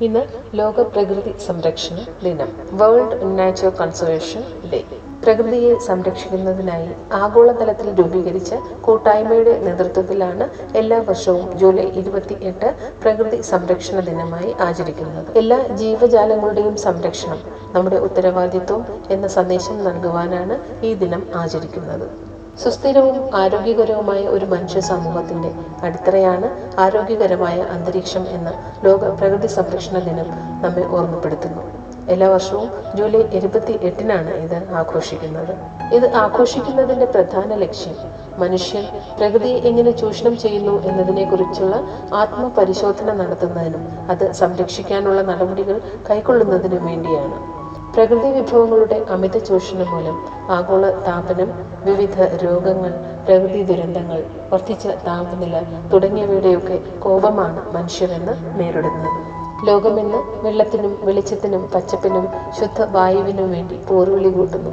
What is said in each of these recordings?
ഇന്ന് ലോക പ്രകൃതി സംരക്ഷണ ദിനം, വേൾഡ് നാച്ചർ കൺസർവേഷൻ ഡേ. പ്രകൃതിയെ സംരക്ഷിക്കുന്നതിനായി ആഗോളതലത്തിൽ രൂപീകരിച്ച കൂട്ടായ്മയുടെ നേതൃത്വത്തിലാണ് എല്ലാ വർഷവും ജൂലൈ 28 പ്രകൃതി സംരക്ഷണ ദിനമായി ആചരിക്കുന്നത്. എല്ലാ ജീവജാലങ്ങളുടെയും സംരക്ഷണം നമ്മുടെ ഉത്തരവാദിത്വം എന്ന സന്ദേശം നൽകുവാനാണ് ഈ ദിനം ആചരിക്കുന്നത്. സുസ്ഥിരവും ആരോഗ്യകരവുമായ ഒരു മനുഷ്യ സമൂഹത്തിന്റെ അടിത്തറയാണ് ആരോഗ്യകരമായ അന്തരീക്ഷം എന്ന ലോക പ്രകൃതി സംരക്ഷണ ദിനം നമ്മെ ഓർമ്മപ്പെടുത്തുന്നു. എല്ലാ വർഷവും ജൂലൈ 28 ഇത് ആഘോഷിക്കുന്നത്. ഇത് ആഘോഷിക്കുന്നതിന്റെ പ്രധാന ലക്ഷ്യം മനുഷ്യൻ പ്രകൃതിയെ എങ്ങനെ ചൂഷണം ചെയ്യുന്നു എന്നതിനെക്കുറിച്ചുള്ള ആത്മപരിശോധന നടത്തുന്നതിനും അത് സംരക്ഷിക്കാനുള്ള നടപടികൾ കൈക്കൊള്ളുന്നതിനും വേണ്ടിയാണ്. പ്രകൃതി വിഭവങ്ങളുടെ അമിത ചൂഷണം മൂലം ആഗോള താപനം, വിവിധ രോഗങ്ങൾ, പ്രകൃതി ദുരന്തങ്ങൾ, വർദ്ധിച്ച താപനില തുടങ്ങിയവയുടെയൊക്കെ കോപമാണ് മനുഷ്യരെന്ന് നേരിടുന്നത്. ലോകമെന്ന് വെള്ളത്തിനും വെളിച്ചത്തിനും പച്ചപ്പിനും ശുദ്ധവായുവിനും വേണ്ടി പോർവിളി കൂട്ടുന്നു.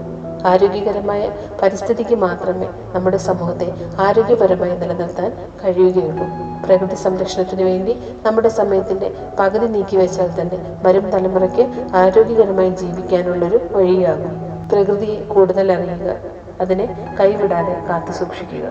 ആരോഗ്യകരമായ പരിസ്ഥിതിക്ക് മാത്രമേ നമ്മുടെ സമൂഹത്തെ ആരോഗ്യപരമായി നിലനിർത്താൻ കഴിയുകയുള്ളൂ. പ്രകൃതി സംരക്ഷണത്തിന് വേണ്ടി നമ്മുടെ സമയത്തിന്റെ പകുതി നീക്കിവെച്ചാൽ തന്നെ വരും തലമുറയ്ക്ക് ആരോഗ്യകരമായി ജീവിക്കാനുള്ളൊരു വഴിയാകും. പ്രകൃതിയെ കൂടുതൽ അറിയുക, അതിനെ കൈവിടാതെ കാത്തു സൂക്ഷിക്കുക.